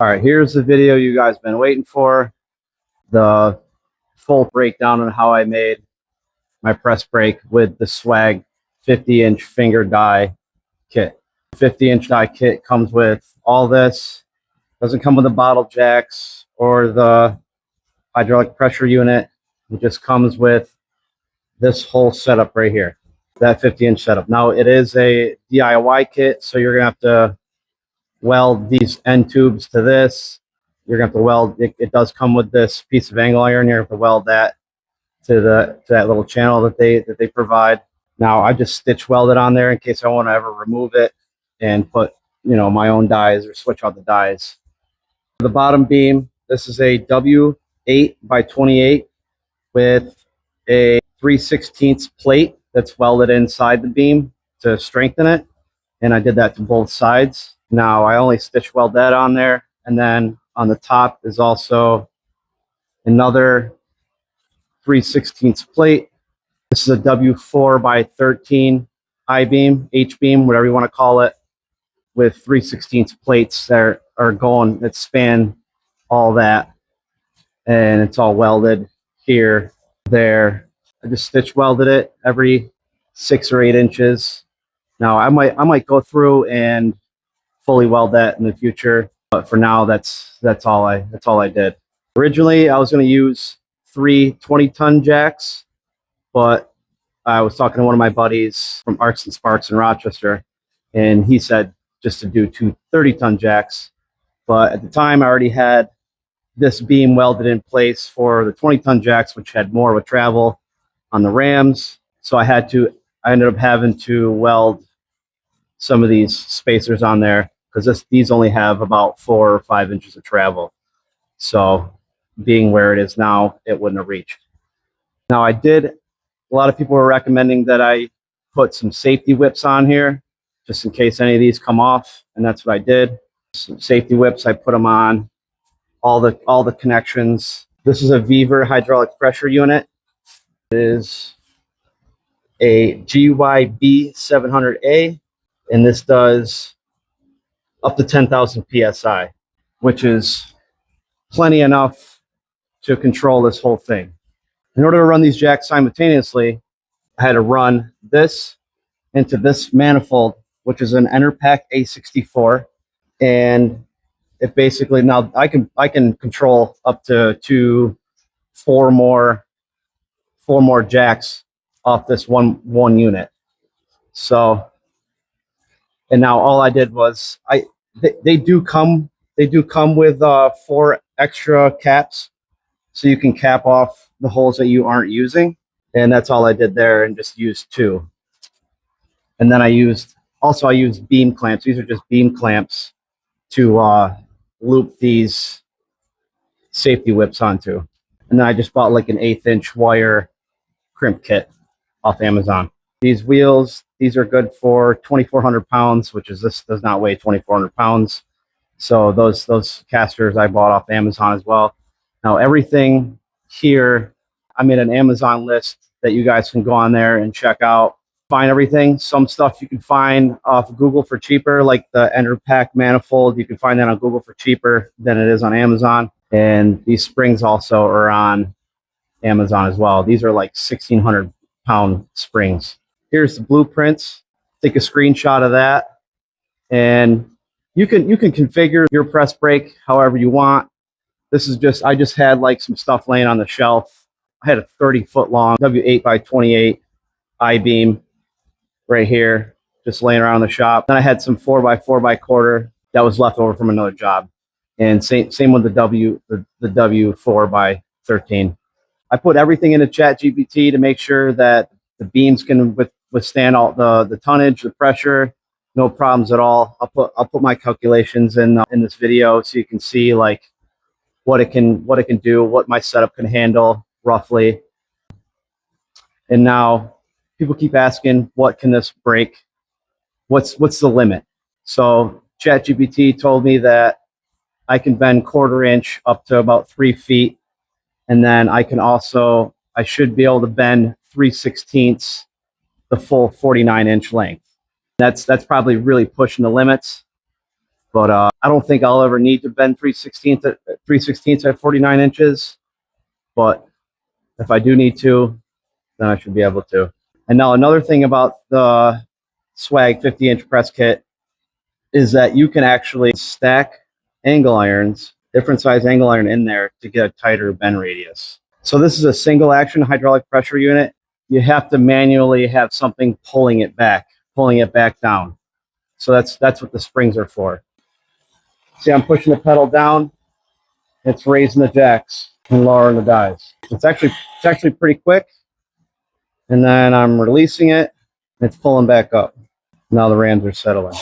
All right, here's the video you guys been waiting for. The full breakdown on how I made my press brake with the Swag 50-inch finger die kit. 50-inch die kit comes with all this. Doesn't come with the bottle jacks or the hydraulic pressure unit. It just comes with this whole setup right here, that 50-inch setup. Now, it is a DIY kit, so you're going to have to weld these end tubes to this. You're going to have to weld, it does come with this piece of angle iron. You're going to have to weld that to that little channel that they provide. Now, I just stitch weld it on there in case I want to ever remove it and put, my own dies or switch out the dies. The bottom beam, this is a W8 by 28 with a 3/16 plate that's welded inside the beam to strengthen it. And I did that to both sides. Now, I only stitch weld that on there. And then on the top is also another 3/16 plate. This is a W4 by 13 I-beam, H-beam, whatever you want to call it, with 3/16 plates that are going, that span all that. And it's all welded here, there. I just stitch welded it every 6 or 8 inches. Now, I might go through and fully weld that in the future, but for now, that's all I did. Originally, I was going to use 3 20-ton jacks, but I was talking to one of my buddies from Arcs and Sparks in Rochester, and he said just to do 2 30-ton jacks. But at the time, I already had this beam welded in place for the 20-ton jacks, which had more of a travel on the rams. So I ended up having to weld some of these spacers on there because these only have about 4 or 5 inches of travel. So being where it is now, it wouldn't have reached. Now, a lot of people were recommending that I put some safety whips on here just in case any of these come off, and that's what I did. Some safety whips, I put them on all the connections. This is a Weaver hydraulic pressure unit. It is a GYB 700A, and this does up to 10,000 PSI, which is plenty enough to control this whole thing. In order to run these jacks simultaneously, I had to run this into this manifold, which is an Enerpac A64, and it basically, now I can control up to 4 more jacks off this one unit. So, and now all I did was they do come with 4 extra caps, so you can cap off the holes that you aren't using, and that's all I did there, and just used 2. And then I used beam clamps. These are just beam clamps to loop these safety whips onto. And then I just bought like an 1/8 inch wire crimp kit off Amazon. These wheels, these are good for 2,400 pounds, this does not weigh 2,400 pounds. So those casters I bought off Amazon as well. Now, everything here, I made an Amazon list that you guys can go on there and check out. Find everything. Some stuff you can find off Google for cheaper, like the Enerpac manifold. You can find that on Google for cheaper than it is on Amazon. And these springs also are on Amazon as well. These are like 1,600 pound springs. Here's the blueprints. Take a screenshot of that, and you can configure your press brake however you want. This is just, I just had like some stuff laying on the shelf. I had a 30-foot long W8 by 28 I-beam right here, just laying around the shop. Then I had some 4x4 by quarter that was left over from another job. And same with the W4 by 13. I put everything into ChatGPT to make sure that the beams can withstand all the tonnage, the pressure, no problems at all. I'll put my calculations in this video so you can see like what it can do, what my setup can handle roughly. And now people keep asking, what can this brake? What's the limit? So ChatGPT told me that I can bend 1/4 inch up to about 3 feet. And then I should be able to bend 3/16 the full 49-inch length. That's probably really pushing the limits. But I don't think I'll ever need to bend 3/16 at 49 inches. But if I do need to, then I should be able to. And now another thing about the Swag 50-inch press kit is that you can actually stack angle irons, different size angle iron in there to get a tighter bend radius. So this is a single action hydraulic pressure unit. You have to manually have something pulling it back down. So that's what the springs are for. See, I'm pushing the pedal down. It's raising the jacks and lowering the dies. It's actually pretty quick. And then I'm releasing it. It's pulling back up. Now the rams are settling.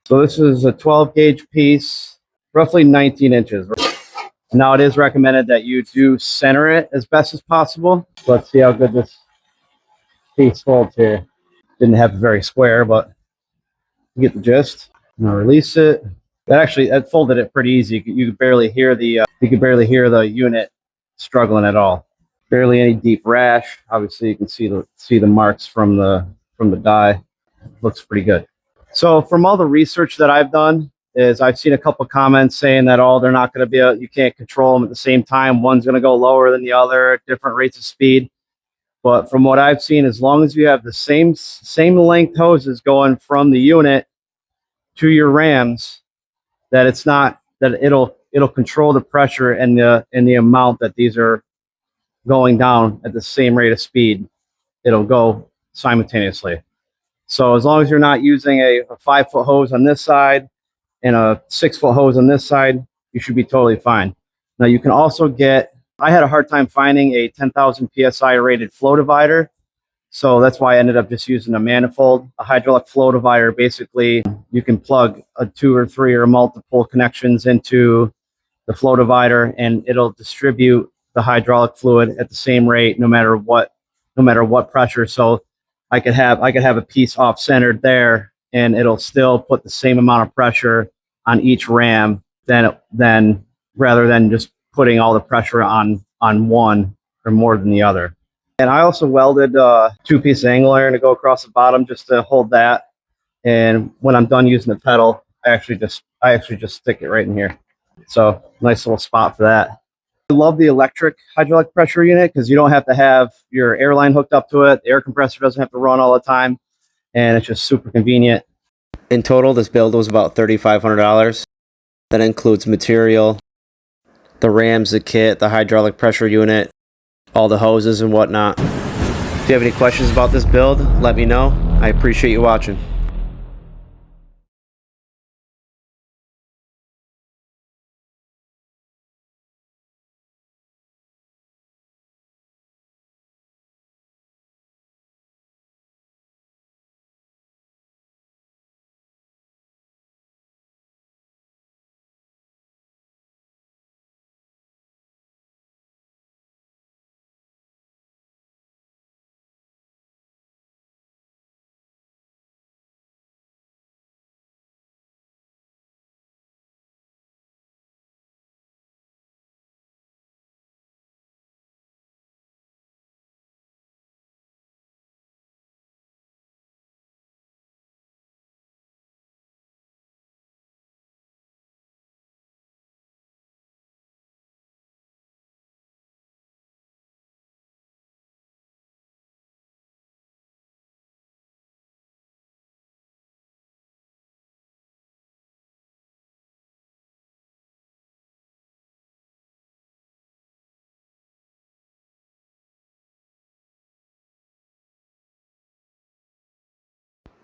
So this is a 12 gauge piece, roughly 19 inches. Now it is recommended that you do center it as best as possible. Let's see how good this piece folds here. Didn't have it very square, but you get the gist. Now release it. That folded it pretty easy. You could barely hear the unit struggling at all. Barely any deep rash. Obviously, you can see the marks from the die. Looks pretty good. So from all the research that I've done, is I've seen a couple comments saying that they're not going to be you can't control them at the same time. One's going to go lower than the other at different rates of speed. But from what I've seen, as long as you have the same length hoses going from the unit to your rams, that it'll control the pressure and the amount that these are going down at the same rate of speed. It'll go simultaneously. So as long as you're not using a 5-foot hose on this side and a 6-foot hose on this side, you should be totally fine. Now you can also I had a hard time finding a 10,000 PSI rated flow divider. So that's why I ended up just using a manifold. A hydraulic flow divider, basically you can plug a 2 or 3 or multiple connections into the flow divider and it'll distribute the hydraulic fluid at the same rate no matter what pressure. So I could have a piece off centered there and it'll still put the same amount of pressure on each ram than rather than just putting all the pressure on one or more than the other. And I also welded 2 pieces of angle iron to go across the bottom just to hold that. And when I'm done using the pedal, I actually just stick it right in here. So nice little spot for that. I love the electric hydraulic pressure unit because you don't have to have your air line hooked up to it. The air compressor doesn't have to run all the time, and it's just super convenient. In total, this build was about $3,500. That includes material, the rams, the kit, the hydraulic pressure unit, all the hoses and whatnot. If you have any questions about this build, let me know. I appreciate you watching.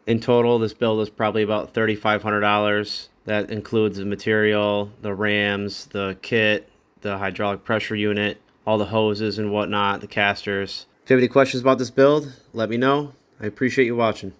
In total, this build is probably about $3,500. That includes the material, the rams, the kit, the hydraulic pressure unit, all the hoses and whatnot, the casters. If you have any questions about this build, let me know. I appreciate you watching.